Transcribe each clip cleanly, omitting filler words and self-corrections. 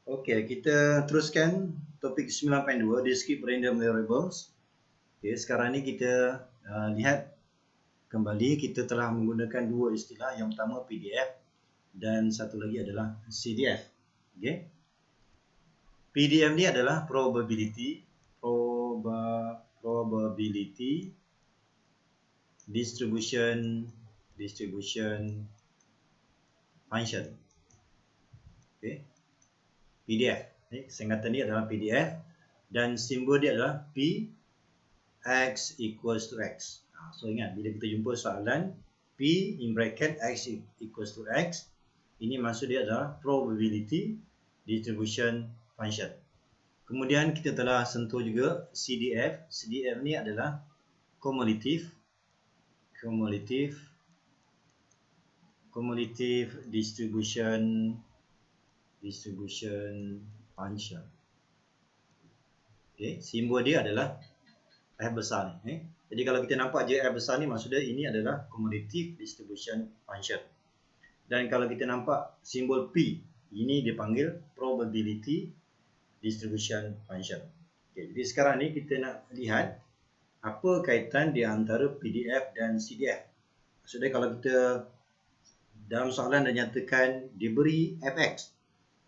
Okey, kita teruskan topik 9.2 discrete random variables. Okey, sekarang ni kita lihat kembali kita telah menggunakan dua istilah. Yang pertama PDF dan satu lagi adalah CDF. Okey. PDF ni adalah probability distribution function. Okey. PDF. Singkatan dia adalah PDF dan simbol dia adalah P x equals to x. So ingat bila kita jumpa soalan P in bracket x equals to x, ini maksud dia adalah probability distribution function. Kemudian kita telah sentuh juga CDF. CDF ni adalah cumulative distribution function. Okay, simbol dia adalah F besar ni. Jadi kalau kita nampak je F besar ni, maksudnya ini adalah cumulative distribution function. Dan kalau kita nampak simbol P, ini dipanggil probability distribution function. Okay, jadi sekarang ni kita nak lihat apa kaitan di antara PDF dan CDF. Maksudnya kalau kita dalam soalan dah nyatakan diberi fx,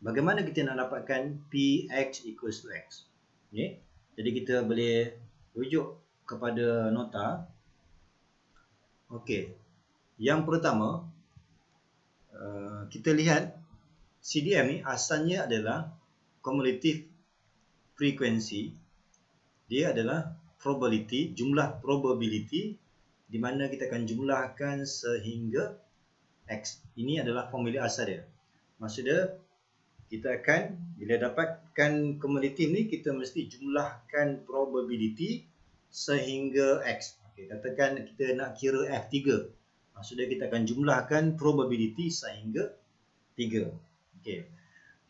bagaimana kita nak dapatkan px equals to x? Okay. Jadi kita boleh rujuk kepada nota. Okey. Yang pertama, kita lihat CDF ni asalnya adalah cumulative frequency. Dia adalah probability, jumlah probability di mana kita akan jumlahkan sehingga x. Ini adalah formula asal dia. Maksudnya kita akan bila dapatkan cumulative ni, kita mesti jumlahkan probability sehingga x. Okay, katakan kita nak kira F3. Maksudnya kita akan jumlahkan probability sehingga 3. Okay.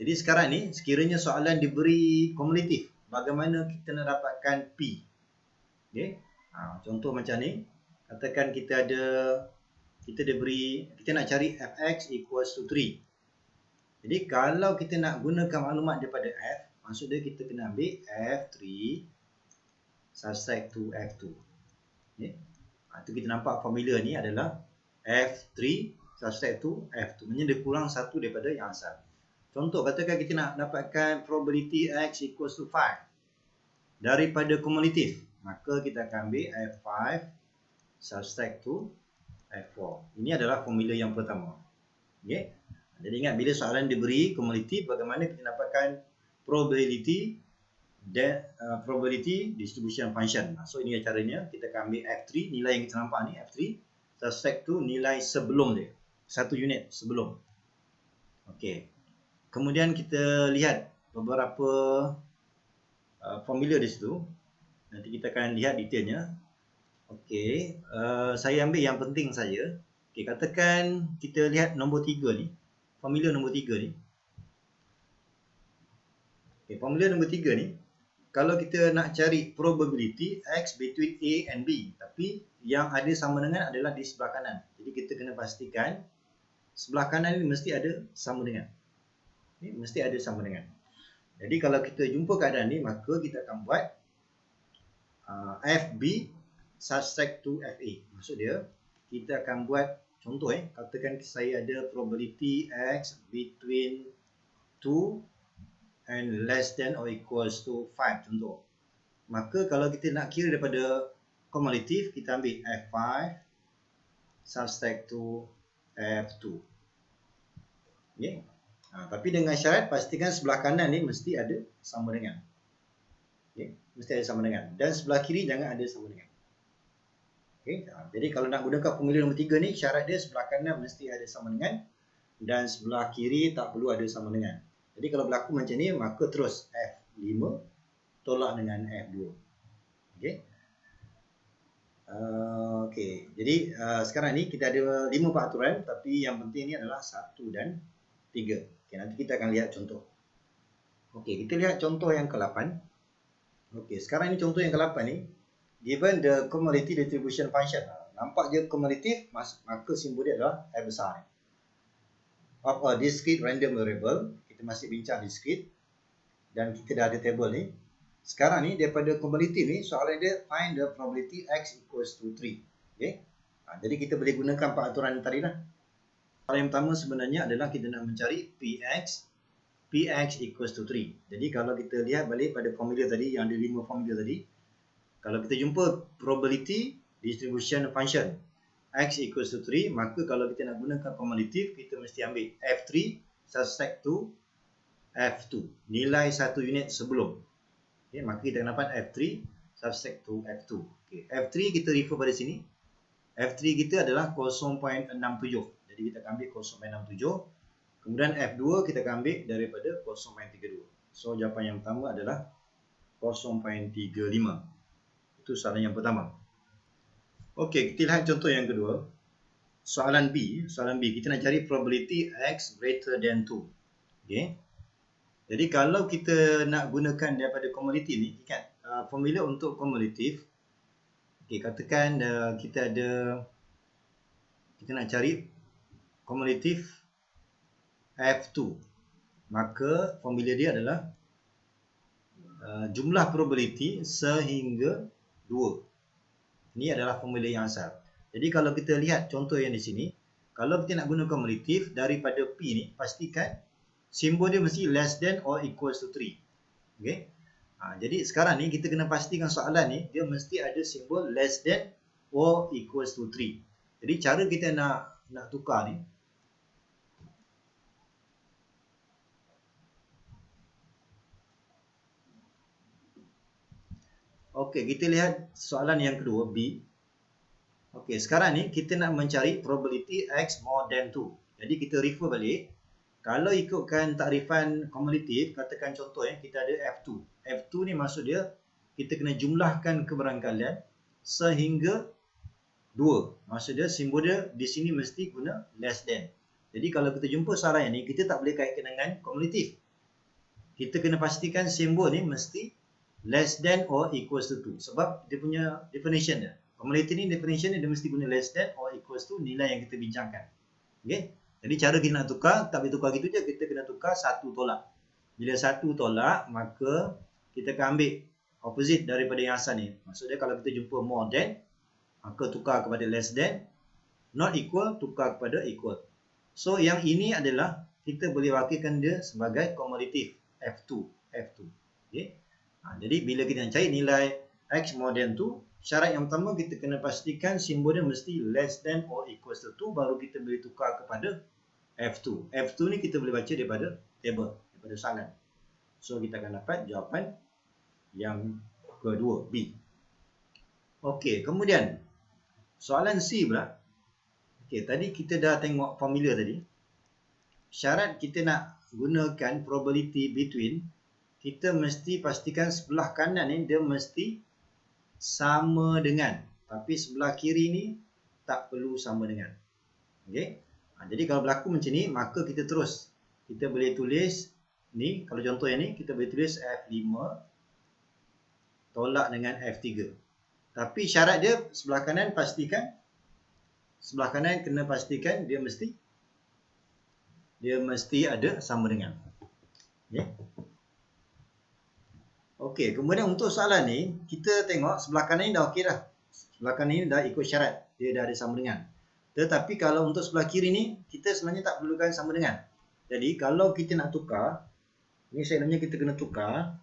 Jadi sekarang ni sekiranya soalan diberi cumulative, bagaimana kita nak dapatkan P? Okay. Contoh macam ni. Katakan kita nak cari fx equals to 3. Jadi kalau kita nak gunakan maklumat daripada f, maksudnya kita kena ambil f3 subtract to f2. Okay. Itu kita nampak formula ni adalah f3 subtract to f2. Maksudnya dia kurang satu daripada yang asal. Contoh, katakan kita nak dapatkan probability x equals to 5 daripada cumulative, maka kita akan ambil f5 subtract to f4. Ini adalah formula yang pertama. Okay. Jadi ingat bila soalan diberi cumulative, bagaimana kita dapatkan probability distribution function. So ini caranya, kita akan ambil f3, nilai yang kita nampak ni f3 subtract to nilai sebelum dia, 1 unit sebelum. Okey. Kemudian kita lihat beberapa formula di situ. Nanti kita akan lihat detailnya. Okey, saya ambil yang penting saja. Okey, katakan kita lihat nombor 3 ni. Formula nombor 3 ni. Okay, formula nombor 3 ni, kalau kita nak cari probability x between A and B, tapi yang ada sama dengan adalah di sebelah kanan. Jadi kita kena pastikan sebelah kanan ni mesti ada sama dengan. Okay, mesti ada sama dengan. Jadi kalau kita jumpa keadaan ni, maka kita akan buat FB subtract to FA. Maksud dia, kita akan buat contoh katakan saya ada probability x between 2 and less than or equals to 5 contoh. Maka kalau kita nak kira daripada cumulative, kita ambil F5 subtract to F2. Okay. Tapi dengan syarat pastikan sebelah kanan ni mesti ada sama dengan. Okay. Mesti ada sama dengan. Dan sebelah kiri jangan ada sama dengan. Okay. Jadi kalau nak gunakan formula nombor 3 ni, syarat dia sebelah kanan mesti ada sama dengan dan sebelah kiri tak perlu ada sama dengan. Jadi kalau berlaku macam ni, maka terus F5 tolak dengan F2. Okay. Okay. Jadi sekarang ni kita ada 5 peraturan, tapi yang penting ni adalah 1 dan 3. Okay, nanti kita akan lihat contoh. Okay, kita lihat contoh yang ke-8. Okay, sekarang ni contoh yang ke-8 ni. Given the cumulative distribution function, nampak je cumulative, maka simbol dia adalah F besar. Of a discrete random variable, kita masih bincang discrete. dan kita dah ada table ni. Sekarang ni daripada cumulative ni, soalan dia find the probability X equals to 3. Okay. Jadi kita boleh gunakan 4 aturan tadi lah. Soalan yang pertama sebenarnya adalah kita nak mencari Px equals to 3. Jadi kalau kita lihat balik pada formula tadi, yang ada 5 formula tadi, kalau kita jumpa probability distribution function X equals to 3, maka kalau kita nak gunakan cumulative, kita mesti ambil F3 subtract to F2, nilai 1 unit sebelum. Okay, maka kita akan dapat F3 subtract to F2. Okay, F3 kita refer pada sini. F3 kita adalah 0.67. Jadi kita akan ambil 0.67. Kemudian F2 kita akan ambil daripada 0.32. So jawapan yang pertama adalah 0.35. Itu soalan yang pertama. Okey, kita lihat contoh yang kedua. Soalan B, kita nak cari probability X greater than 2. Okey. Jadi kalau kita nak gunakan daripada cumulative ni, ingat formula untuk cumulative. Okey, katakan kita nak cari cumulative F2. Maka formula dia adalah jumlah probability sehingga 2. Ini adalah formula yang asal. Jadi kalau kita lihat contoh yang di sini, kalau kita nak guna cumulative daripada P ni, pastikan simbol dia mesti less than or equals to 3. Okay? Jadi sekarang ni kita kena pastikan soalan ni dia mesti ada simbol less than or equals to 3. Jadi cara kita nak tukar ni, okey, kita lihat soalan yang kedua, B. Okey, sekarang ni kita nak mencari probability X more than 2. Jadi kita refer balik. Kalau ikutkan takrifan cumulative, katakan contoh kita ada F2. F2 ni maksud dia kita kena jumlahkan keberangkalian sehingga 2. Maksud dia simbol dia di sini mesti guna less than. Jadi kalau kita jumpa soalan ni, kita tak boleh kaitkan dengan cumulative. Kita kena pastikan simbol ni mesti less than or equals to 2. Sebab dia punya definition dia. Cumulative ni definition dia mesti guna less than or equals to nilai yang kita bincangkan. Okay? Jadi cara kita nak tukar, tak boleh tukar gitu je. Kita kena tukar satu tolak. Bila satu tolak, maka kita akan ambil opposite daripada yang asal ni. Maksudnya kalau kita jumpa more than, maka tukar kepada less than. Not equal, tukar kepada equal. So yang ini adalah kita boleh wakilkan dia sebagai cumulative F2. Okay? Jadi bila kita nak cari nilai X more than 2, syarat yang pertama kita kena pastikan simbol dia mesti less than or equals to 2, baru kita boleh tukar kepada F2. F2 ni kita boleh baca daripada table, daripada soalan. So kita akan dapat jawapan yang kedua, B. Okey, kemudian soalan C pula. Okey, tadi kita dah tengok formula tadi. Syarat kita nak gunakan probability between, kita mesti pastikan sebelah kanan ni dia mesti sama dengan, tapi sebelah kiri ni tak perlu sama dengan. Okey. Jadi kalau berlaku macam ni, maka kita terus. Kita boleh tulis ni, kalau contoh yang ni, kita boleh tulis F5 tolak dengan F3. Tapi syarat dia sebelah kanan pastikan, sebelah kanan kena pastikan dia mesti ada sama dengan. Okey. Okey, kemudian untuk soalan ni, kita tengok sebelah kanan ni dah okey dah. Sebelah kanan ni dah ikut syarat, dia dah ada sama dengan. Tetapi kalau untuk sebelah kiri ni, kita sebenarnya tak perlukan sama dengan. Jadi kalau kita nak tukar, ni sebenarnya kita kena tukar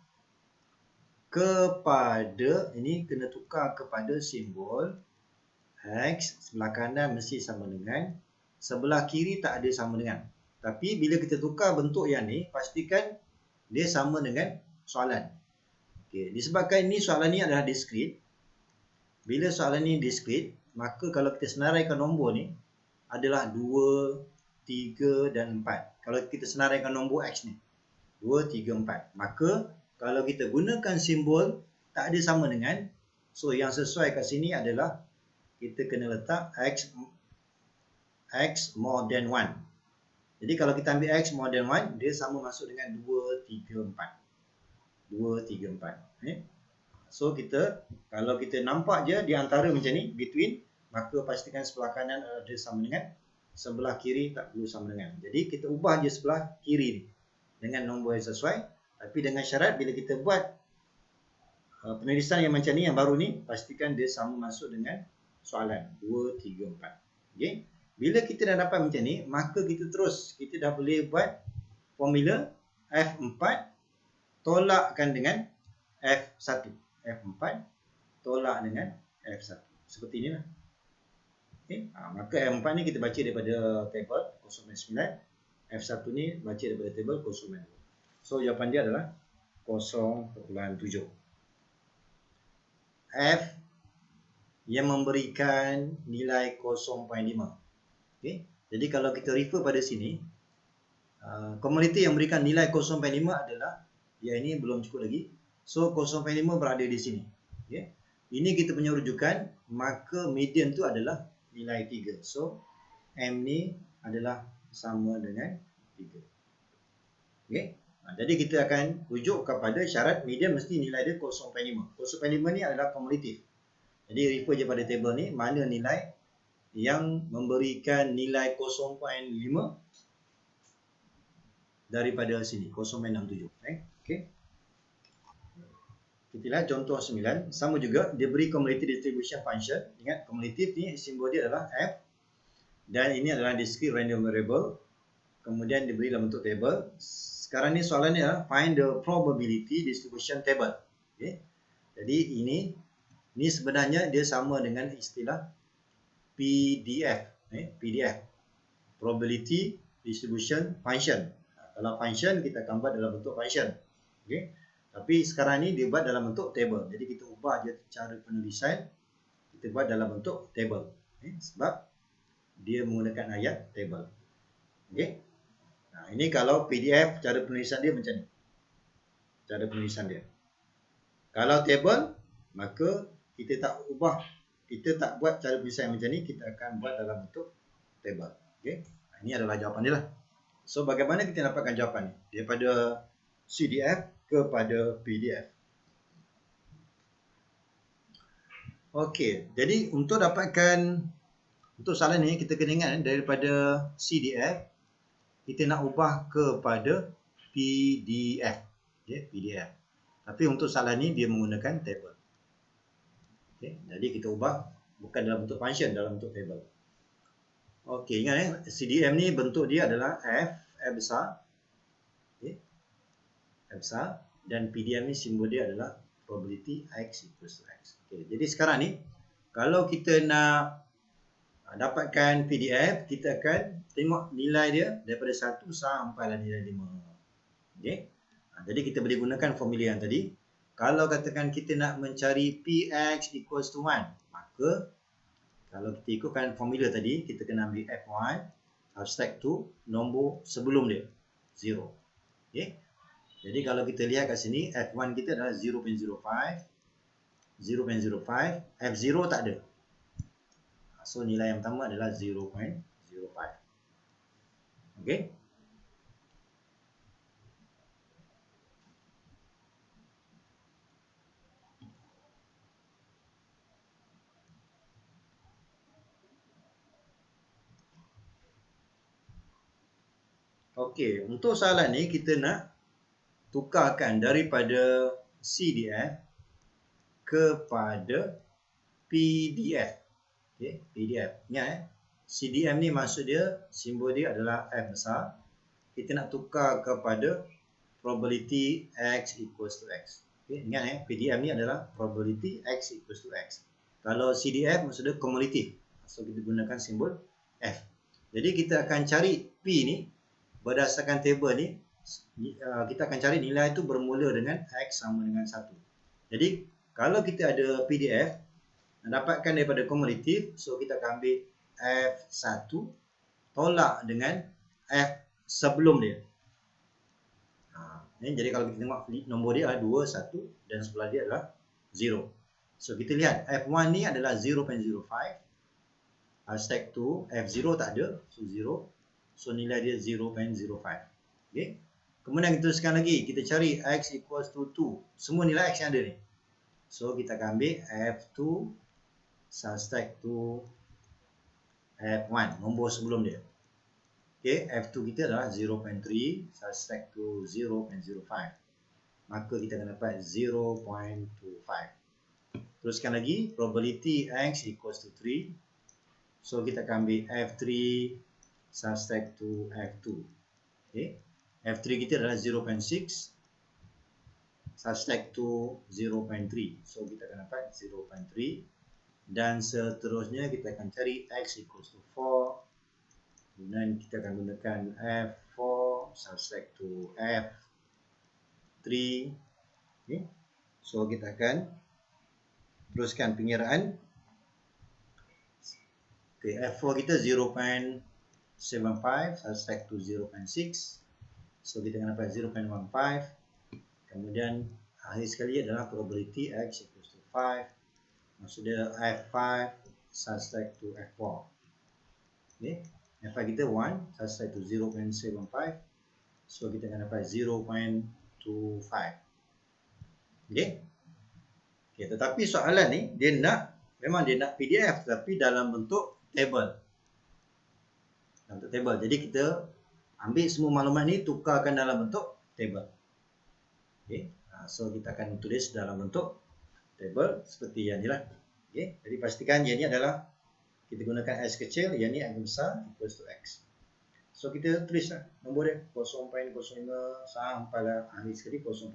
kepada, ini kena tukar kepada simbol X, sebelah kanan mesti sama dengan, sebelah kiri tak ada sama dengan. Tapi bila kita tukar bentuk yang ni, pastikan dia sama dengan soalan. Okay. Disebabkan ini soalan ni adalah discrete. Bila soalan ni discrete, maka kalau kita senaraikan nombor ni adalah 2, 3 dan 4. Kalau kita senaraikan nombor X ni 2, 3, 4. Maka kalau kita gunakan simbol tak ada sama dengan, so yang sesuai kat sini adalah kita kena letak X more than 1. Jadi kalau kita ambil X more than 1, dia sama masuk dengan 2, 3, 4. 2, 3, 4. So kita, kalau kita nampak je di antara macam ni, between, maka pastikan sebelah kanan ada sama dengan, sebelah kiri tak perlu sama dengan. Jadi kita ubah je sebelah kiri ni dengan nombor yang sesuai. Tapi dengan syarat bila kita buat penulisan yang macam ni, yang baru ni, pastikan dia sama masuk dengan soalan 2, 3, 4. Okay. Bila kita dah dapat macam ni, maka kita dah boleh buat formula F4 tolakkan dengan F1. F4 tolak dengan F1. Seperti inilah. Okay. Maka F4 ni kita baca daripada table 0.9. F1 ni baca daripada table 0.2. So jawapan dia adalah 0.7. F yang memberikan nilai 0.5. Okay. Jadi kalau kita refer pada sini, komuniti yang memberikan nilai 0.5 adalah, yang ini belum cukup lagi. So 0.5 berada di sini. Okay. Ini kita punya rujukan, maka median tu adalah nilai 3. So M ni adalah sama dengan 3. Okay. Jadi kita akan rujuk kepada syarat median mesti nilai dia 0.5. 0.5 ni adalah kumulatif. Jadi refer je pada table ni, mana nilai yang memberikan nilai 0.5 daripada sini, 0.67. Okay. Kita lihat contoh 9. Sama juga, dia beri cumulative distribution function. Ingat, cumulative ni simbol dia adalah F. Dan ini adalah discrete random variable. Kemudian diberi dalam bentuk table. Sekarang ni soalan ni adalah find the probability distribution table. Okay. Jadi ini sebenarnya dia sama dengan istilah PDF. PDF. Probability distribution function. Kalau function, kita akan buat dalam bentuk function. Okay. Tapi sekarang ni dia buat dalam bentuk table. Jadi kita ubah je cara penulisan. Kita buat dalam bentuk table. Sebab dia menggunakan ayat table. Okay. Nah, ini kalau PDF, cara penulisan dia macam ni. Cara penulisan dia. Kalau table, maka kita tak ubah. Kita tak buat cara penulisan yang macam ni. Kita akan buat dalam bentuk table. Okay. Ini adalah jawapan dia lah. So, bagaimana kita dapatkan jawapan ni? Daripada CDF kepada PDF. Okey, jadi untuk dapatkan, untuk soalan ni kita kena ingat daripada CDF, kita nak ubah kepada PDF. Okay, PDF. Tapi untuk soalan ni dia menggunakan table. Okay, jadi kita ubah bukan dalam bentuk function, dalam bentuk table. Okey, ingat CDF ni bentuk dia adalah F besar. Okay. F besar, dan PDF ni simbol dia adalah probability X equals to X. Okay. Jadi sekarang ni, kalau kita nak dapatkan PDF, kita akan tengok nilai dia daripada 1 sampai nilai 5. Okay. Jadi kita boleh gunakan formula yang tadi. Kalau katakan kita nak mencari PX equals to 1, maka kalau kita ikutkan formula tadi, kita kena ambil F1 abstract to nombor sebelum dia, 0. Okay. Jadi kalau kita lihat kat sini, F1 kita adalah 0.05, 0.05, F0 tak ada. So nilai yang pertama adalah 0.05. Okay. Okey, untuk soalan ni kita nak tukarkan daripada CDF kepada PDF. Okey, PDF. Ingat CDF ni maksud dia, simbol dia adalah F besar. Kita nak tukar kepada probability X equals to X. Okey, ingat PDF ni adalah probability X equals to X. Kalau CDF maksud dia cumulative. So kita gunakan simbol F. Jadi kita akan cari P ni berdasarkan table ni, kita akan cari nilai itu bermula dengan X sama dengan 1. Jadi, kalau kita ada PDF, dapatkan daripada kumulatif, so kita akan ambil F1 tolak dengan F sebelum dia. Jadi kalau kita tengok nombor dia adalah 2, 1 dan sebelah dia adalah 0. So, kita lihat F1 ni adalah 0.05. Stack to F0 tak ada, so 0. So nilai dia 0.05. Okay. Kemudian kita teruskan lagi. Kita cari X equals to 2. Semua nilai X yang ada ni. So kita akan ambil F2 subtract to F1. Nombor sebelum dia. Okay. F2 kita adalah 0.3 subtract to 0.05. maka kita akan dapat 0.25. Teruskan lagi, probability X equals to 3. So kita akan ambil F3 subtract to F2. Okay. F3 kita adalah 0.6 subtract to 0.3. So kita akan dapat 0.3. Dan seterusnya kita akan cari X equals to 4. Kemudian kita akan gunakan F4 subtract to F3. Okay. So kita akan teruskan pengiraan. Okay, F4 kita 0.75 subtract to 0.6. So kita akan dapat 0.15. Kemudian akhir sekali adalah probability X equals to 5. Maksudnya F5 subtract to F4. Okay. F5 kita 1 subtract to 0.75. So kita akan dapat 0.25. Okay. Okay, tetapi soalan ni memang dia nak PDF tapi dalam bentuk table. Dalam bentuk table. Jadi kita ambil semua maklumat ni tukarkan dalam bentuk table. Okay. So kita akan tulis dalam bentuk table seperti yang ni lah. Okay. Jadi pastikan yang ni adalah kita gunakan X kecil, yang ni X besar equals to X. So kita tulis lah nombor dia 0.05 sampailah akhir sekali 0.25.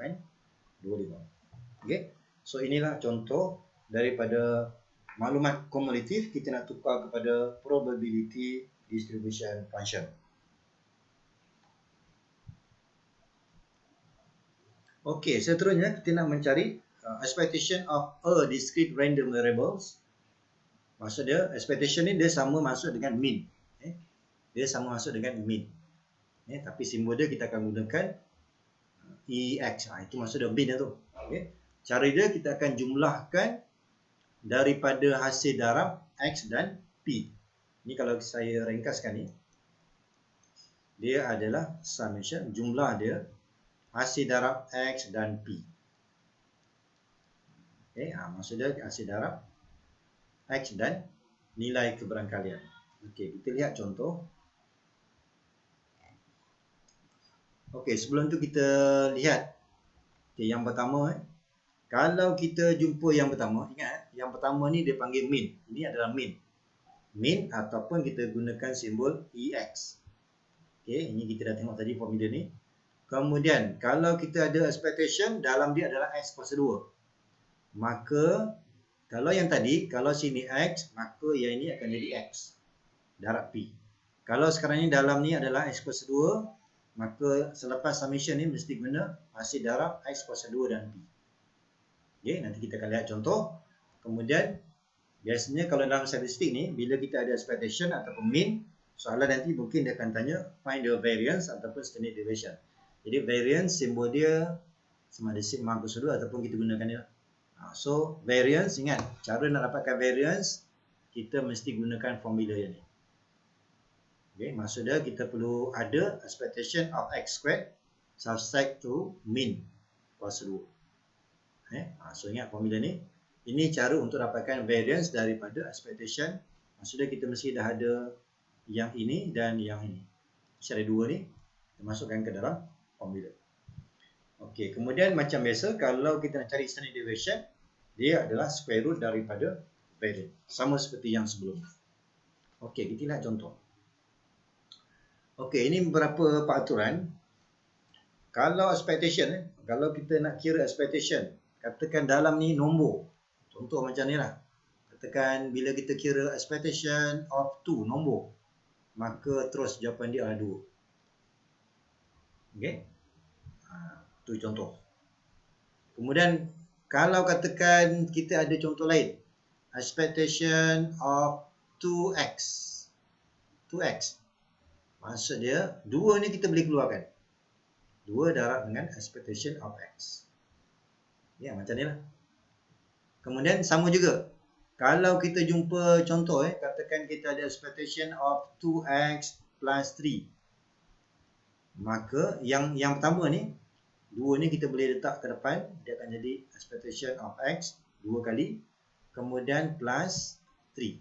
Okay. So inilah contoh daripada maklumat kumulatif kita nak tukar kepada probability distribution function. Okey, seterusnya kita nak mencari expectation of a discrete random variables. Maksud dia expectation ni dia sama masuk dengan mean. Dia sama masuk dengan mean. Tapi simbol dia kita akan gunakan EX. Itu maksud dia mean tu. Okay. Cara dia kita akan jumlahkan daripada hasil darab X dan P. Ini kalau saya ringkaskan ni, dia adalah summation, jumlah dia hasil darab X dan P. Okay, maksudnya hasil darab X dan nilai keberangkalian. Okey, kita lihat contoh. Okey, sebelum tu kita lihat yang pertama. Kalau kita jumpa yang pertama, ingat yang pertama ni dia panggil mean. Ini adalah mean. Mean ataupun kita gunakan simbol EX. Okey, ini kita dah tengok tadi formula ni. Kemudian kalau kita ada expectation dalam dia adalah X kuasa 2. Maka kalau yang tadi, kalau sini X, maka yang ini akan jadi X darab P. Kalau sekarang ni dalam ni adalah X kuasa 2, maka selepas summation ni mesti guna hasil darab X kuasa 2 dan P. Okay, nanti kita akan lihat contoh. Kemudian biasanya kalau dalam statistik ni, bila kita ada expectation ataupun mean, soalan nanti mungkin dia akan tanya find the variance ataupun standard deviation. Jadi variance simbol dia sama ada sigma kuasa 2 ataupun kita gunakan dia. So variance, ingat cara nak dapatkan variance kita mesti gunakan formula yang ni. Okay, maksudnya kita perlu ada expectation of X squared subtract to mean kuasa 2. So ingat formula ni. Ini cara untuk dapatkan variance daripada expectation. Maksudnya kita mesti dah ada yang ini dan yang ini. Mesti ada dua ni. Kita masukkan ke dalam formula. Okey, kemudian macam biasa kalau kita nak cari standard deviation, dia adalah square root daripada variance. Sama seperti yang sebelum. Okey, kita lihat contoh. Okey, ini beberapa peraturan. Kalau expectation, kalau kita nak kira expectation, katakan dalam ni nombor. Contoh macam ni lah. Katakan bila kita kira expectation of 2 nombor, maka terus jawapan dia adalah 2. Okey. Itu contoh. Kemudian kalau katakan kita ada contoh lain. Expectation of 2x. 2x. Maksud dia 2 ni kita boleh keluarkan. 2 darab dengan expectation of x. Ya, macam ni lah. Kemudian sama juga. Kalau kita jumpa contoh, katakan kita ada expectation of 2x plus 3. Maka yang pertama ni, 2 ni kita boleh letak ke depan. Dia akan jadi expectation of x 2 kali. Kemudian plus 3.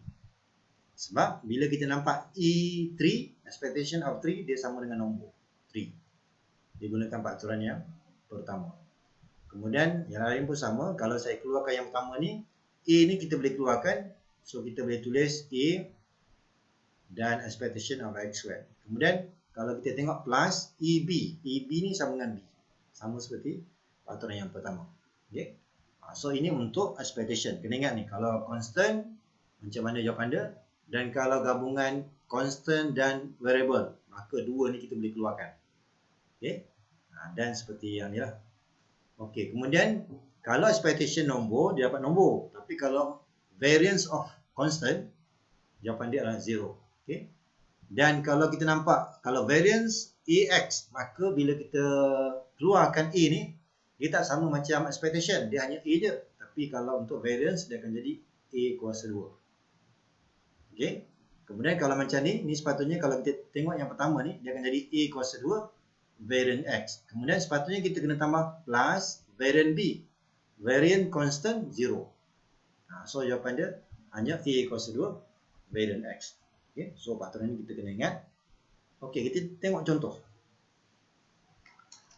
Sebab bila kita nampak E3, expectation of 3, dia sama dengan nombor 3. Dia gunakan peraturan yang pertama. Kemudian yang lain pun sama. Kalau saya keluarkan yang pertama ni, A ni kita boleh keluarkan. So kita boleh tulis A dan expectation of X squared. Kemudian kalau kita tengok plus EB. EB ni sama dengan B. Sama seperti peraturan yang pertama. Okay. So ini untuk expectation. Kena ingat ni, kalau constant macam mana jawapan dia. Dan kalau gabungan constant dan variable, maka dua ni kita boleh keluarkan. Okay. Dan seperti yang ni lah. Okey, kemudian kalau expectation nombor, dia dapat nombor. Tapi kalau variance of constant, jawapan dia adalah 0. Okey. Dan kalau kita nampak, kalau variance AX, maka bila kita keluarkan A ni, dia tak sama macam expectation. Dia hanya A je. Tapi kalau untuk variance, dia akan jadi A kuasa 2. Okey. Kemudian kalau macam ni sepatutnya kalau kita tengok yang pertama ni, dia akan jadi A kuasa 2. Variant X. Kemudian sepatutnya kita kena tambah plus variant B. Variant constant 0. So jawapan dia hanya A kuasa 2 variant X. Okay. So peraturan ini kita kena ingat. Okey, kita tengok contoh.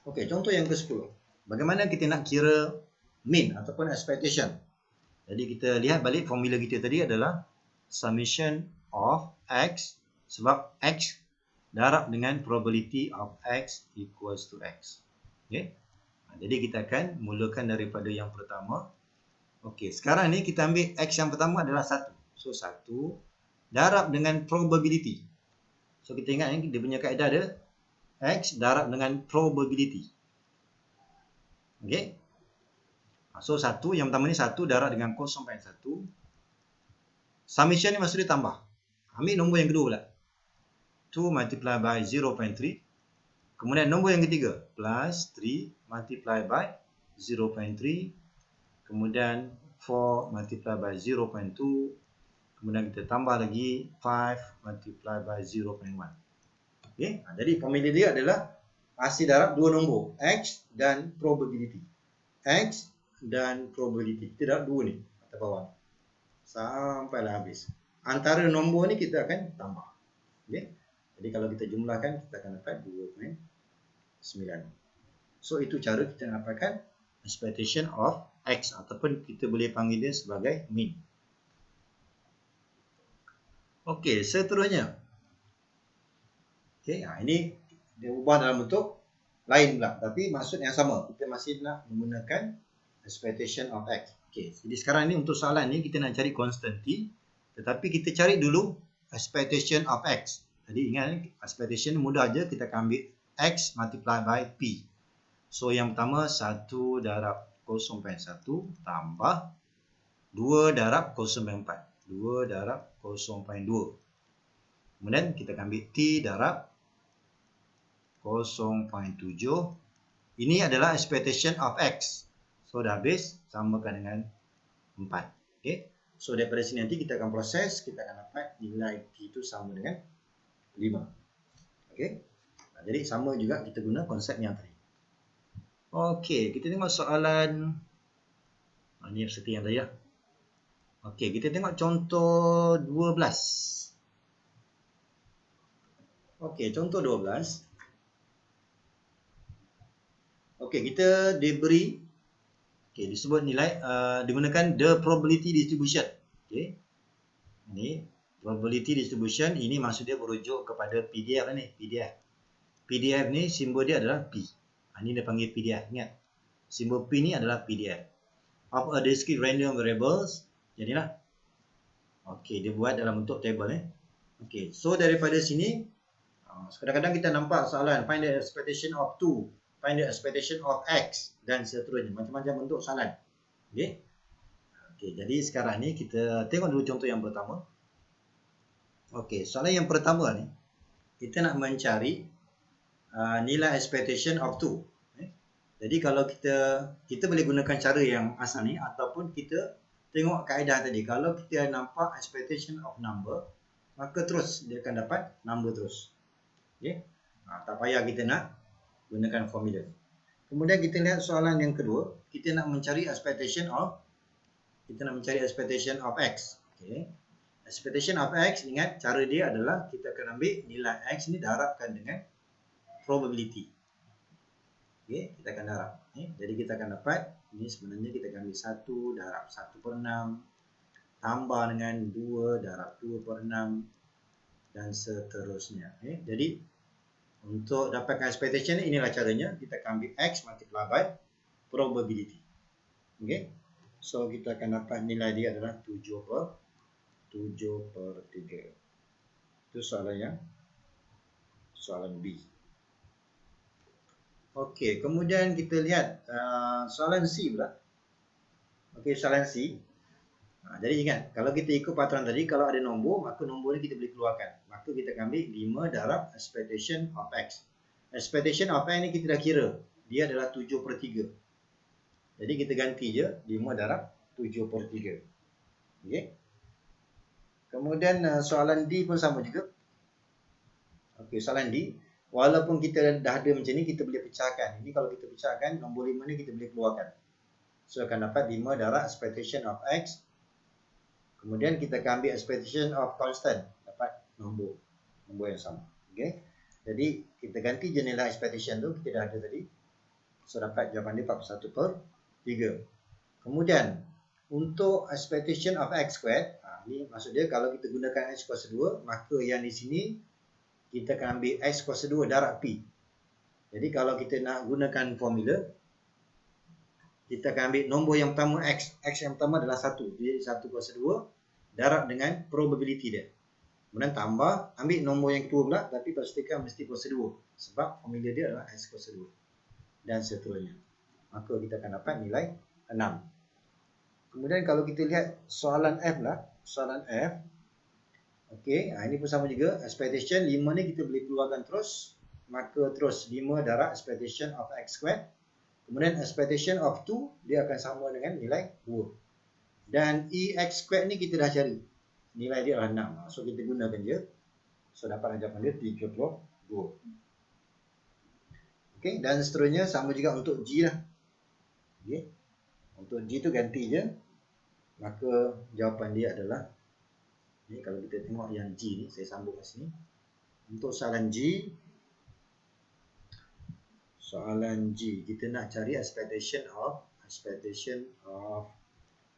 Okey, contoh yang ke-10. Bagaimana kita nak kira mean ataupun expectation. Jadi kita lihat balik formula kita tadi adalah summation of X, sebab X darab dengan probability of X equals to X. Okay. Jadi kita akan mulakan daripada yang pertama. Okey, sekarang ni kita ambil X yang pertama adalah 1. So 1 darab dengan probability. So kita ingat ni, dia punya kaedah dia X darab dengan probability. Okey. So 1, yang pertama ni 1 darab dengan 0.1. Summation ni maksud dia tambah. Ambil nombor yang kedua pula. 2 multiplied by 0.3. Kemudian nombor yang ketiga, plus 3 multiplied by 0.3. Kemudian 4 multiplied by 0.2. Kemudian kita tambah lagi 5 multiplied by 0.1. Okay. Jadi formula dia adalah hasil darab dua nombor, X dan probability. X dan probability. Kita darab dua ni atas bawah. Sampailah habis. Antara nombor ni kita akan tambah. Okay. Jadi kalau kita jumlahkan, kita akan dapat 2.9. So itu cara kita dapatkan expectation of X, ataupun kita boleh panggil dia sebagai mean. Okey, seterusnya. Okey, ini dia ubah dalam bentuk lain pula, tapi maksud yang sama. Kita masih nak menggunakan expectation of X. Okey, jadi sekarang ni untuk soalan ni kita nak cari constant T, tetapi kita cari dulu expectation of X. Jadi ingat, expectation mudah aja, kita akan ambil X multiply by P. So yang pertama 1 darab 0.1 tambah 2 darab 0.4. 2 darab 0.2. Kemudian kita akan ambil T darab 0.7. Ini adalah expectation of X. So dah habis, samakan dengan 4. Okay. So daripada sini nanti kita akan proses, kita akan dapat nilai T itu sama dengan 5. Okey. Jadi sama juga kita guna konsep yang tadi. Okey, kita tengok soalan ini seperti yang tadi lah. Okey, kita tengok contoh 12. Okey, contoh 12. Okey, kita diberi disebut nilai digunakan the probability distribution. Okey. Ini probability distribution, ini maksud dia merujuk kepada PDF ni, PDF. PDF ni simbol dia adalah P. Ini dia panggil PDF. Ingat, simbol P ni adalah PDF. Of a discrete random variables. Jadilah. Okey, dia buat dalam bentuk table ni. Okey, so daripada sini kadang-kadang kita nampak soalan find the expectation of 2, find the expectation of X dan seterusnya. Macam-macam bentuk soalan. Okey. Okey, jadi sekarang ni kita tengok dulu contoh yang pertama. Okey, soalan yang pertama ni kita nak mencari nilai expectation of 2. Jadi kalau kita boleh gunakan cara yang asal ni, ataupun kita tengok kaedah tadi. Kalau kita nampak expectation of number, maka terus dia akan dapat number terus. Okay? Tak payah kita nak gunakan formula. Kemudian kita lihat soalan yang kedua, kita nak mencari expectation of X. Okay? Expectation of X, ingat cara dia adalah kita akan ambil nilai X ni darabkan dengan probability. Okay, kita akan darab. Jadi kita akan dapat, ini sebenarnya kita akan ambil 1 darab 1/6 tambah dengan 2 darab 2/6 dan seterusnya. Jadi untuk dapatkan expectation inilah caranya. Kita akan ambil X multiply by probability. Okay. So kita akan dapat nilai dia adalah 7/3. Itu soalan B. Okey, kemudian kita lihat soalan C pula. Okey, soalan C. Jadi ingat, kalau kita ikut peraturan tadi, kalau ada nombor, maka nombor ni kita boleh keluarkan. Maka kita akan ambil 5 darab expectation of X. Expectation of X ni kita dah kira. Dia adalah 7/3. Jadi kita ganti je 5 darab 7/3. Okey. Kemudian soalan D pun sama juga. Okey, soalan D. Walaupun kita dah ada macam ni, kita boleh pecahkan. Ini kalau kita pecahkan, nombor 5 ni kita boleh keluarkan. So akan dapat 5 darab expectation of X. Kemudian kita akan ambil expectation of constant. Dapat nombor yang sama. Okay. Jadi kita ganti je nilai expectation tu. Kita dah ada tadi. So dapat jawapan dia 41/3. Kemudian untuk expectation of X squared. Ni maksud dia kalau kita gunakan X kuasa 2. Maka yang di sini kita akan ambil X kuasa 2 darab P. Jadi kalau kita nak gunakan formula, kita akan ambil nombor yang pertama X. X yang pertama adalah 1. Jadi 1 kuasa 2 darab dengan probability dia. Kemudian tambah, ambil nombor yang kedua pula, tapi pastikan mesti kuasa 2. Sebab formula dia adalah X kuasa 2. Dan seterusnya. Maka kita akan dapat nilai 6. Kemudian kalau kita lihat soalan F lah. Soalan F. Okey, ini pun sama juga. Expectation 5 ni kita boleh keluarkan terus. Maka terus 5 darab expectation of X squared. Kemudian expectation of 2 dia akan sama dengan nilai 2. Dan EX squared ni kita dah cari. Nilai dia adalah 6. So kita gunakan je. So dapat jawapan dia 32. Okey, dan seterusnya sama juga untuk G lah. Okey. Untuk G tu ganti je. Maka jawapan dia adalah ni, kalau kita tengok yang G ni, saya sambung kat sini. Untuk soalan G, kita nak cari expectation of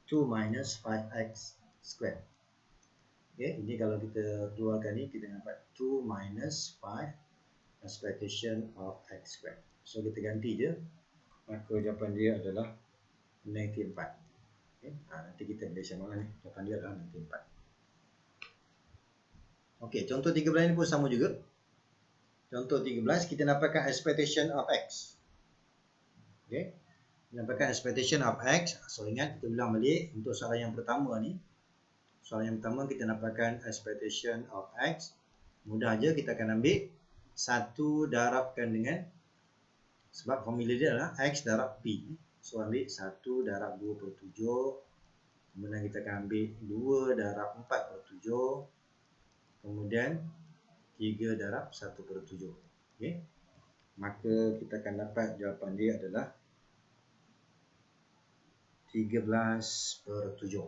2 minus 5x squared. Okay, ini kalau kita keluarkan ni, kita dapat 2 minus 5 expectation of x squared. So kita ganti je, maka jawapan dia adalah -4. Okay, nanti kita boleh sama ni, jawapan dia adalah -4. Okey, contoh 13 ni pun sama juga. Contoh 13, kita dapatkan expectation of X. Okey. Dapatkan expectation of X. So ingat, kita ulang balik untuk soalan yang pertama ni. Soalan yang pertama kita dapatkan expectation of X. Mudah aja, kita akan ambil 1 darabkan dengan, sebab formula dia adalah X darab P. So ambil 1 darab 2/7. Kemudian kita akan ambil 2 darab 4/7. Kemudian 3 darab 1/7. Okey. Maka kita akan dapat jawapan dia adalah 13/7.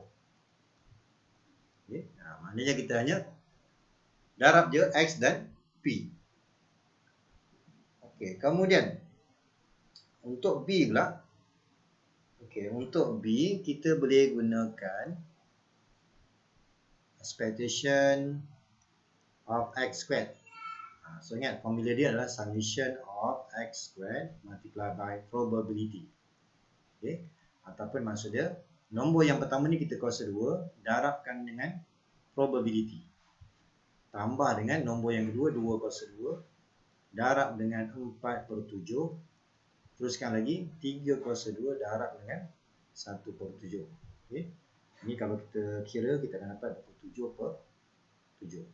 Okey. Maknanya kita hanya darab je X dan P. Okey, kemudian untuk B pula. Okey, untuk B kita boleh gunakan expectation of X squared. So ingat, formula dia adalah summation of X squared multiplied by probability. Okay. Ataupun maksud dia, nombor yang pertama ni kita kuasa 2, darabkan dengan probability. Tambah dengan nombor yang kedua, 2 kuasa 2, darab dengan 4/7. Teruskan lagi, 3 kuasa 2, darab dengan 1/7. Okay. Ini kalau kita kira, kita akan dapat 27/7.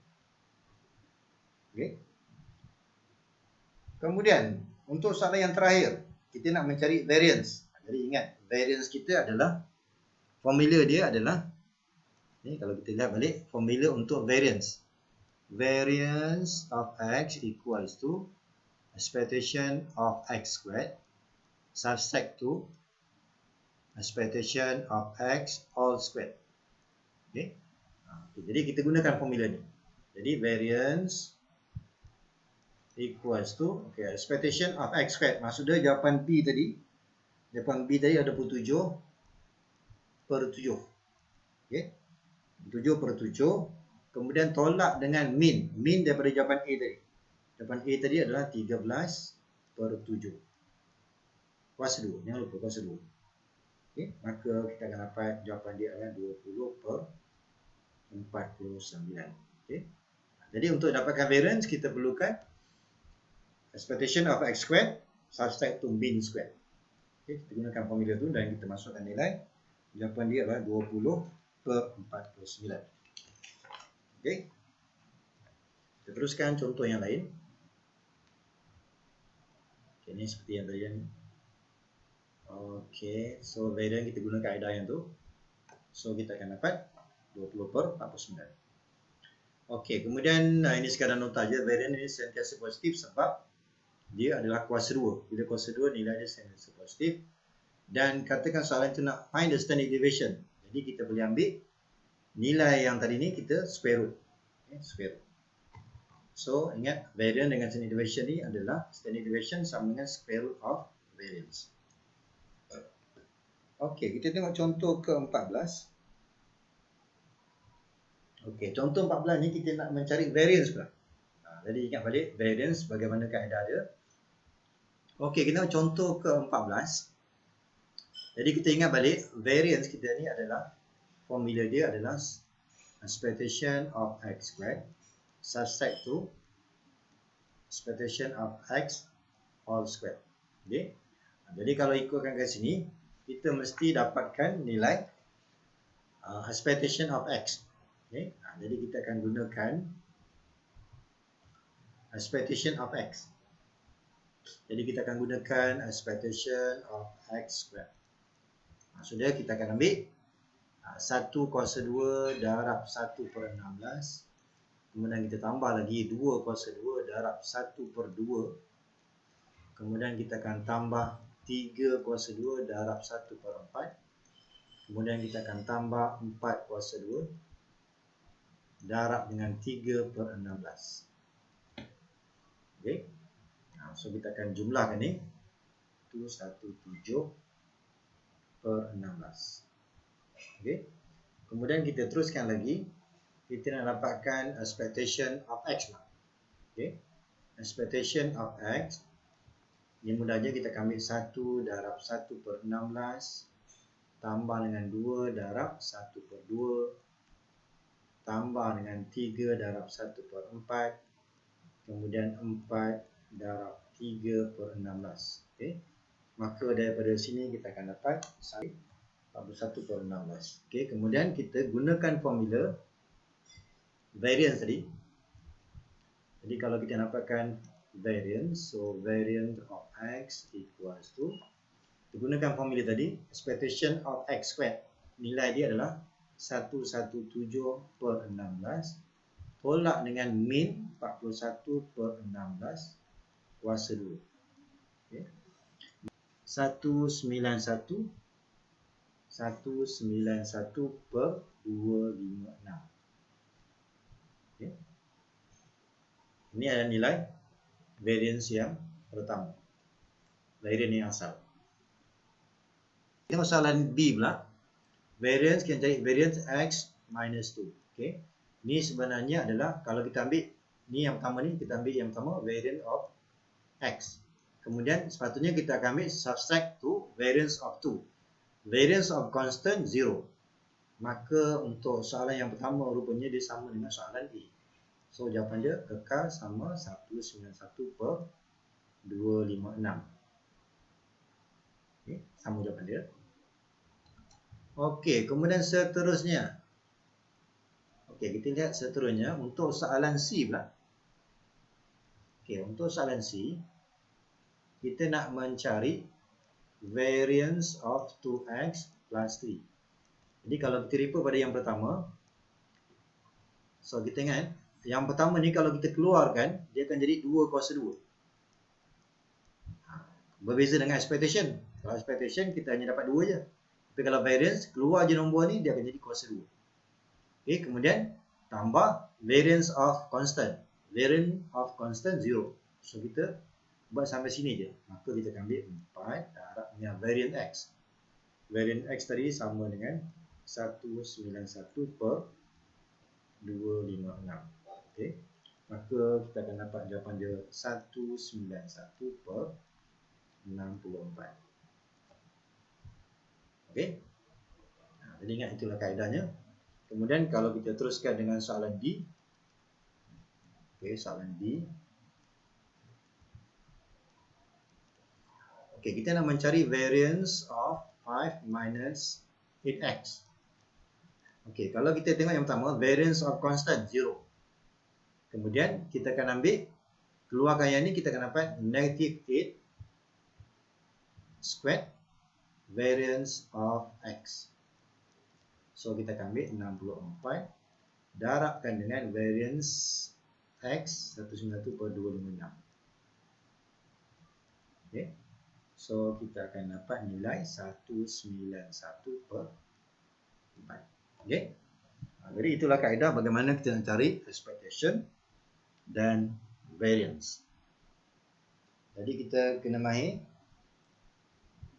Okay. Kemudian untuk soalan yang terakhir, kita nak mencari variance. Jadi ingat, variance kita adalah, formula dia adalah ni, kalau kita lihat balik formula untuk variance. Variance of X equals to expectation of X squared subtract to expectation of X all squared. Okay. Jadi kita gunakan formula ni. Jadi variance equals to, okay, expectation of x squared. Maksudnya jawapan B tadi ada 27 per 7. Okay. 7 per 7. Kemudian tolak dengan min. Min daripada jawapan A tadi. Jawapan A tadi adalah 13 per 7. Kuasa 2. Jangan lupa kuasa 2. Okay. Maka kita akan dapat jawapan dia adalah 20 per 49. Okay. Jadi untuk dapatkan variance, kita perlukan expectation of x squared subtract to mean squared. Okay. Kita gunakan formula tu dan kita masukkan nilai. Jawapan dia adalah 20 per 49. Okay. Kita teruskan contoh yang lain. Okay, ini seperti yang tadi ni. Okay, so variance kita guna kaedah yang tu. So kita akan dapat 20 per 49. Okay, kemudian ini sekadar nota je. Variance ini sentiasa positif sebab dia adalah kuasa 2. Bila kuasa 2 nilai dia sentiasa positif. Dan katakan soalan tu nak find the standard deviation. Jadi kita boleh ambil nilai yang tadi ni kita square root. Okay, square root. So ingat variance dengan standard deviation ni adalah standard deviation sama dengan square root of variance. Okay, kita tengok contoh ke-14. Okey, contoh 14 ni kita nak mencari variance pula. Jadi ingat balik variance bagaimana kaedah dia. Okey, kita tengok contoh ke-14. Jadi kita ingat balik variance kita ni adalah formula dia adalah expectation of x squared subtract to expectation of x whole squared. Okey. Jadi kalau ikutkan ke sini, kita mesti dapatkan nilai expectation of x. Okay. Jadi kita akan gunakan expectation of x. Jadi kita akan gunakan expectation of x squared. Maksudnya kita akan ambil 1 kuasa 2 darab 1 per 16. Kemudian kita tambah lagi 2 kuasa 2 darab 1 per 2. Kemudian kita akan tambah 3 kuasa 2 darab 1 per 4. Kemudian kita akan tambah 4 kuasa 2 darab dengan 3 per 16. Okay. So kita akan jumlahkan ni. 217 per 16. Okay. Kemudian kita teruskan lagi. Kita nak dapatkan expectation of x lah. Okay. Expectation of x. Ini mudah je, kita akan ambil 1 darab 1 per 16. Tambah dengan 2 darab 1 per 2. Tambah dengan 3 darab 1 per 4. Kemudian 4 darab 3 per 16. Okay. Maka daripada sini kita akan dapat 41 per 16. Okay. Kemudian kita gunakan formula variance tadi. Jadi kalau kita dapatkan variance, so variance of x equals to, kita gunakan formula tadi, expectation of x squared. Nilai dia adalah 117 per 16 tolak dengan min 41 per 16 kuasa 2. Okay. 191 per 256. Okay. Ini adalah nilai variance yang pertama. Variance yang asal. Kita soalan B pula. Variance, kita cari variance x minus 2. Okay. Ni sebenarnya adalah, kalau kita ambil ni yang pertama ni, kita ambil yang pertama variance of x. Kemudian sepatutnya kita akan ambil subtract to variance of 2. Variance of constant 0. Maka untuk soalan yang pertama rupanya dia sama dengan soalan A. So jawapan dia kekal sama 191 per 256. Okay, sama jawapan dia. Okey, kemudian seterusnya. Okey, kita lihat seterusnya untuk soalan C pula. Okey, untuk soalan C, kita nak mencari variance of 2x plus 3. Jadi kalau kita refer pada yang pertama, so kita ingat, yang pertama ni kalau kita keluarkan, dia akan jadi 2 kuasa 2. Berbeza dengan expectation. Kalau expectation, kita hanya dapat 2 je. Tapi kalau variance, keluar je nombor ni, dia akan jadi kuasa 2. Okay, kemudian tambah variance of constant. Variance of constant 0. So kita buat sampai sini je. Maka kita akan ambil 4 darab dengan variant X. Variant X tadi sama dengan 191 per 256. Okey. Maka kita akan dapat jawapan dia 191 per 64. Okey. Jadi ingat itulah kaedahnya. Kemudian kalau kita teruskan dengan soalan B. Okey, soalan B. Okey, kita nak mencari variance of 5 minus 8x. Okey, kalau kita tengok yang pertama, variance of constant 0. Kemudian kita akan ambil, keluarkan yang ni, kita akan dapat negative 8 squared variance of x. So kita akan ambil 64 darabkan dengan variance x 191 per 256. Okey. So kita akan dapat nilai 191 per 4. Okey. Jadi itulah kaedah bagaimana kita nak cari expectation dan variance. Jadi kita kena mahir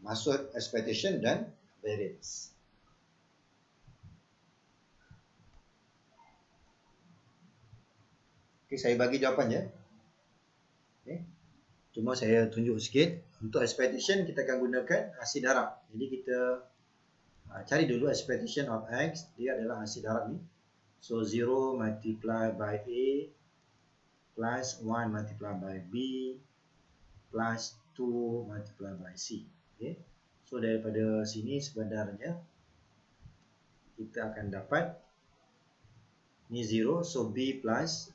maksud expectation dan variance. Okey, saya bagi jawapannya. Okey. Cuma saya tunjuk sikit. Untuk expectation kita akan gunakan hasil darab. Jadi kita cari dulu expectation of x. Dia adalah hasil darab ni. So 0 multiplied by A plus 1 multiplied by B plus 2 multiplied by C. Okay. So daripada sini sebenarnya kita akan dapat ni 0. So B plus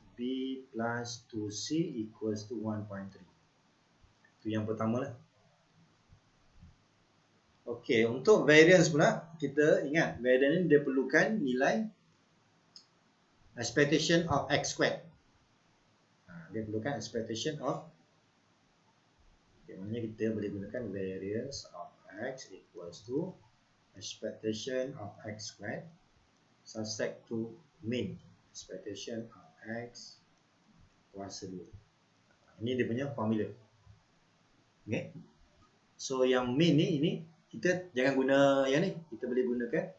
2C equals to 1.3. Itu yang pertama lah. Okey, untuk variance pula, kita ingat variance ni dia perlukan nilai expectation of x squared. Dia perlukan expectation of, maknanya kita boleh gunakan variance of x equals to expectation of x squared subject to mean expectation of x kuasa 2. Ini dia punya formula. Okay. So yang mean ni, ini kita jangan guna yang ni, kita boleh gunakan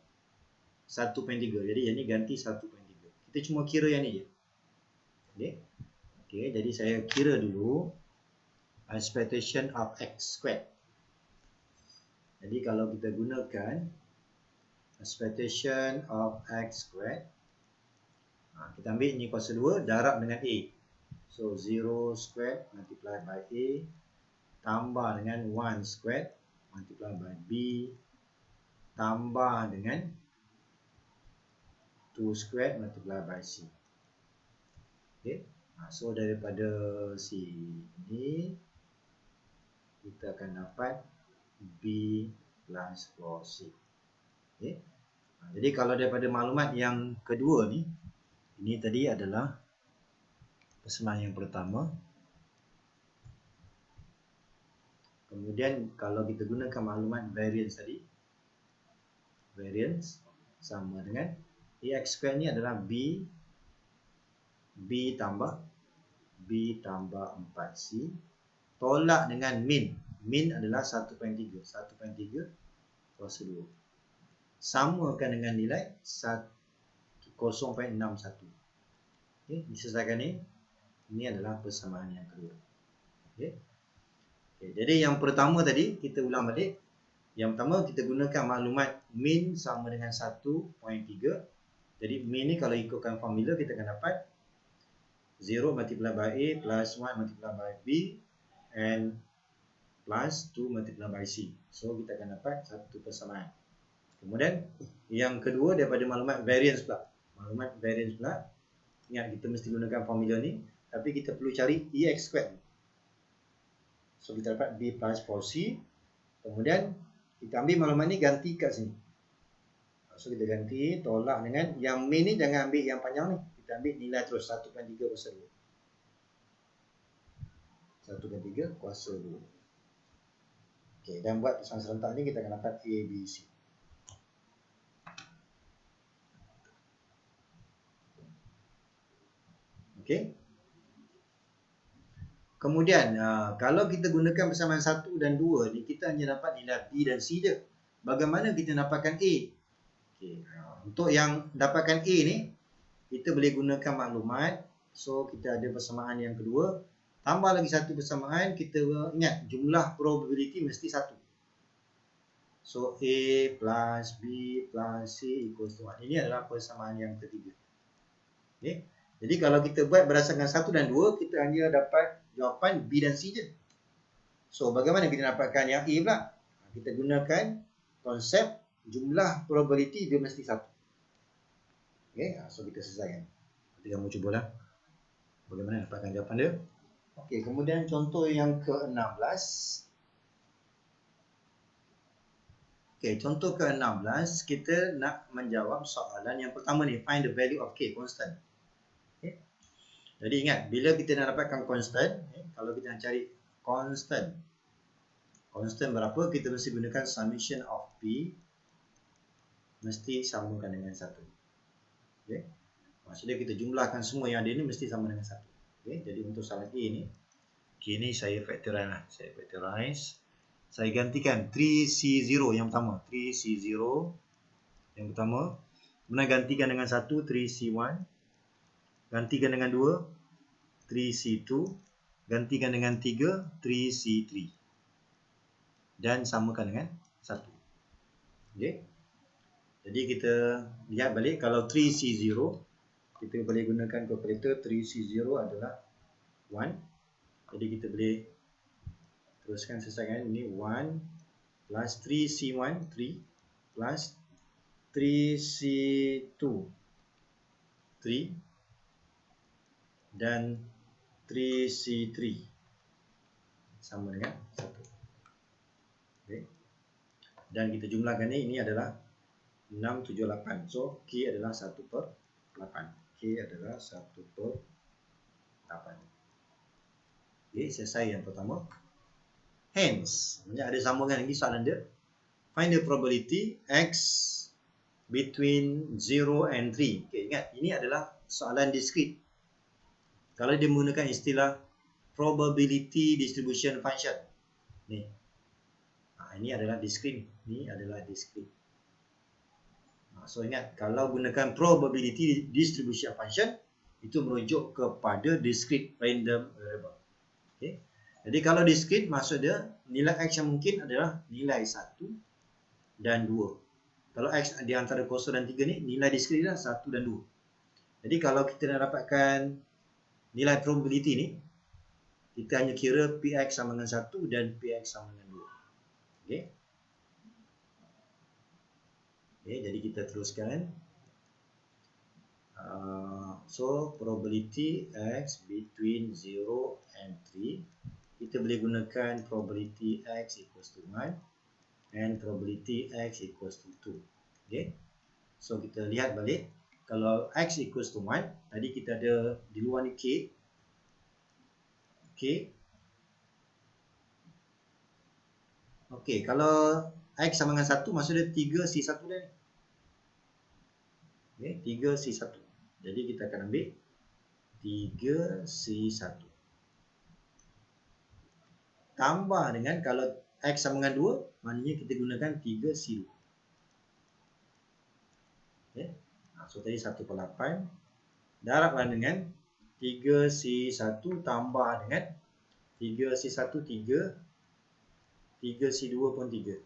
1.3. Jadi yang ni ganti 1.3. Kita cuma kira yang ni je. Okay. Okay, jadi saya kira dulu expectation of x squared. Jadi kalau kita gunakan expectation of x squared, kita ambil ni kuasa 2 darab dengan A. So 0 squared multiplied by A tambah dengan 1 squared multiplied by B tambah dengan 2 squared multiplied by C. Okay. So daripada sini kita akan dapat B plus 4C. Okay. Jadi kalau daripada maklumat yang kedua ni, ini tadi adalah persamaan yang pertama. Kemudian kalau kita gunakan maklumat variance tadi, variance sama dengan AX square ni adalah B tambah 4C tolak dengan mean. Mean adalah 1.3. 1.3 kuasa 2. Samakan dengan nilai 0.61. Okay, diselesaikan ni. Ini adalah persamaan yang kedua. Okay. Okay, jadi yang pertama tadi kita ulang balik. Yang pertama kita gunakan maklumat mean sama dengan 1.3. Jadi mean ni kalau ikutkan formula kita akan dapat 0 multiplied by A plus 1 multiplied by B and plus 2 multiplied by C. So kita akan dapat satu persamaan. Kemudian yang kedua daripada maklumat variance pula. Maklumat variance pula, ingat kita mesti gunakan formula ni, tapi kita perlu cari EX squared. So kita dapat B plus 4C. Kemudian kita ambil maklumat ni ganti kat sini. So kita ganti, tolak dengan yang mean ni, jangan ambil yang panjang ni. Kita ambil nilai terus 1.3 kuasa 2. 1.3 kuasa 2. Okey, dan buat persamaan serentak ni kita akan dapat A, B, C. Okey. Kemudian kalau kita gunakan persamaan 1 dan 2 ni, kita hanya dapat nilai B dan C je. Bagaimana kita dapatkan A? Okay. Untuk yang dapatkan A ni, kita boleh gunakan maklumat. So kita ada persamaan yang kedua, tambah lagi satu persamaan. Kita ingat jumlah probability mesti 1. So A plus B plus C equals to 1. Ini adalah persamaan yang ketiga. Okay. Jadi kalau kita buat berdasarkan 1 dan 2, kita hanya dapat jawapan B dan C je. So bagaimana kita dapatkan yang A pula? Kita gunakan konsep jumlah probability dia mesti 1. Okay. So kita selesaikan. Nanti kamu cubalah bagaimana dapatkan jawapan dia. Okay. Kemudian contoh yang ke-16. Okay. Contoh ke-16, kita nak menjawab soalan yang pertama ni. Find the value of K, constant. Okay. Jadi ingat, bila kita nak dapatkan constant, kalau kita nak cari constant berapa, kita mesti gunakan summation of P mesti samakan dengan 1. Okay. Maksudnya kita jumlahkan semua yang ada ni mesti sama dengan 1. Okay. Jadi untuk soalan A ni, K ni saya factorize lah. Saya gantikan 3C0 yang pertama. 3C0 yang pertama. Kemudian gantikan dengan 1, 3C1. Gantikan dengan 2, 3C2. Gantikan dengan 3, 3C3. Dan samakan dengan 1. Okay. Jadi kita lihat balik. Kalau 3C0, kita boleh gunakan kalkulator. 3C0 adalah 1. Jadi kita boleh teruskan selesaikan. Ini 1 plus 3C1, 3 plus 3C2, 3 dan 3C3 sama dengan 1. Okay. Dan kita jumlahkan ini adalah 6, 7, 8. So K adalah 1/8. K adalah 1/8. Okay, selesai yang pertama. Hence, ada sambungan lagi soalan dia. Find the probability X between 0 and 3. Okay, ingat, ini adalah soalan discrete. Kalau dia menggunakan istilah probability distribution function. Ni. Ini adalah discrete. Ni adalah discrete. So ingat, kalau gunakan probability distribution function, itu merujuk kepada discrete random variable. Okay. Jadi kalau discrete, maksud dia nilai X yang mungkin adalah nilai 1 dan 2. Kalau X di antara 0 dan 3 ni, nilai discrete adalah 1 dan 2. Jadi kalau kita nak dapatkan nilai probability ni, kita hanya kira Px sama dengan 1 dan Px sama dengan 2. Okay. Okay, jadi kita teruskan. So, probability X between 0 and 3. Kita boleh gunakan probability X equals to 1 and probability X equals to 2. Okay. So, kita lihat balik. Kalau X equals to 1, tadi kita ada di luar ni K. Okay. Okay, kalau X sama dengan 1, maksudnya 3C1 dah ni. Okay, 3C1. Jadi kita akan ambil 3C1. Tambah dengan, kalau X sama dengan 2, maknanya kita gunakan 3C2. Okay. So tadi 1/8. Darabkan dengan 3C1 tambah dengan 3C1, 3. 3C2 pun 3.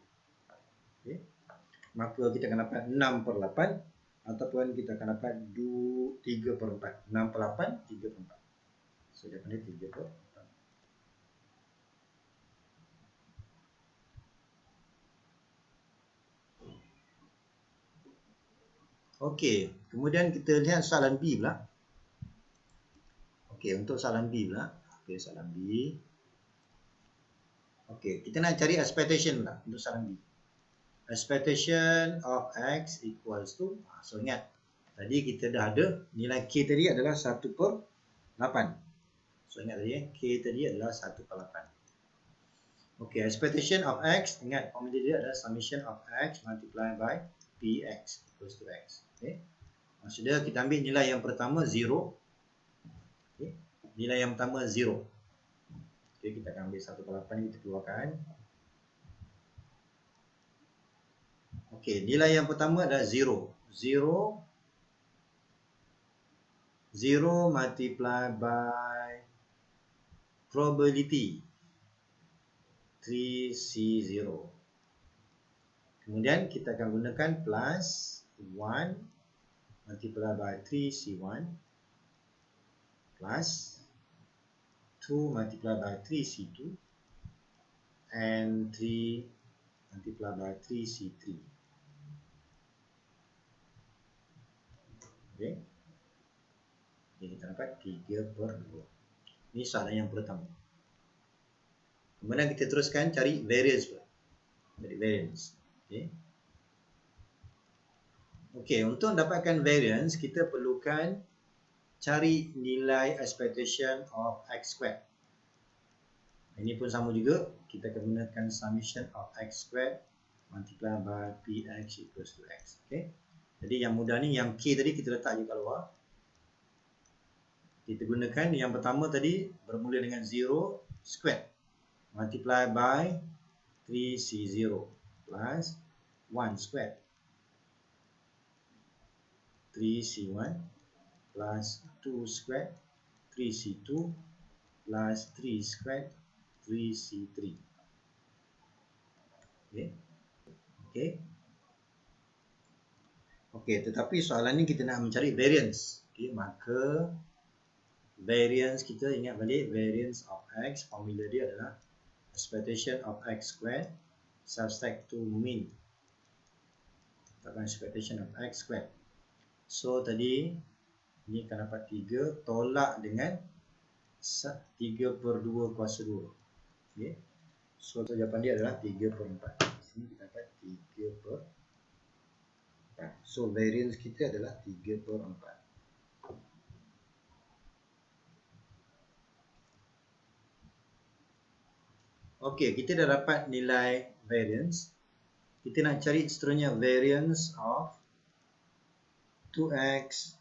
Okay. Maka kita akan dapat 6/8. Ataupun kita akan dapat 3/4. 6/8, 3/4. So dia akan 3/4. Okey, kemudian kita lihat soalan B pula. Okey, untuk soalan B pula. Okey, soalan B. Okey, kita nak cari expectation pula untuk soalan B. Expectation of X equals to, so ingat, tadi kita dah ada nilai K tadi adalah 1/8. So ingat tadi K tadi adalah 1/8. Okey, expectation of X, ingat formula dia adalah summation of X multiplied by Px equals to X. Okay. Maksudnya kita ambil nilai yang pertama 0. Okay. Nilai yang pertama 0. Okay, kita akan ambil 1/8 ni kita keluarkan. Okay, nilai yang pertama adalah 0. 0 multiplied by probability 3C0. Kemudian kita akan gunakan plus 1 multiplied by 3C1 plus 2 multiplied by 3C2 and 3 multiplied by 3C3. Okay. Jadi kita dapat 3/2. Ini soalan yang pertama. Kemudian kita teruskan cari variance pula. Cari variance. Okay. Okay, untuk dapatkan variance kita perlukan cari nilai expectation of x squared. Ini pun sama juga, kita akan gunakan summation of x squared multiplied by px equals to x. Okay. Jadi yang mudah ni, yang k tadi kita letak je kat luar. Kita gunakan yang pertama tadi bermula dengan 0 squared multiplied by 3C0 plus 1 squared 3C1 plus 2 squared 3C2 plus 3 squared 3C3. Okay. Okay. Okay, tetapi soalan ni kita nak mencari variance. Okay, maka variance kita ingat balik, variance of x, formula dia adalah expectation of x squared subtract to mean. Takkan expectation of x squared. So tadi ni akan dapat 3 tolak dengan 3/2 kuasa 2. Okay. So jawapan dia adalah 3/4. Di sini kita dapat 3/4. So variance kita adalah 3/4. Okey, kita dah dapat nilai variance. Kita nak cari seterusnya variance of 2x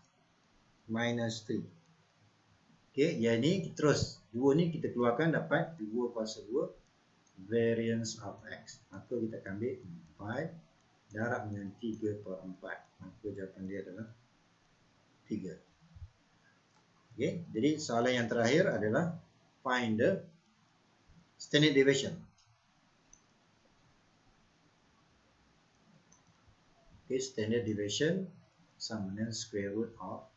minus 3. Okey, yang ni terus 2 ni kita keluarkan dapat 2 kuasa 2 variance of x. Maka kita akan ambil 4 darab dengan 3/4. Maka jawapan dia adalah 3. Okey, jadi soalan yang terakhir adalah find the standard deviation. Okay, standard deviation sama dengan square root of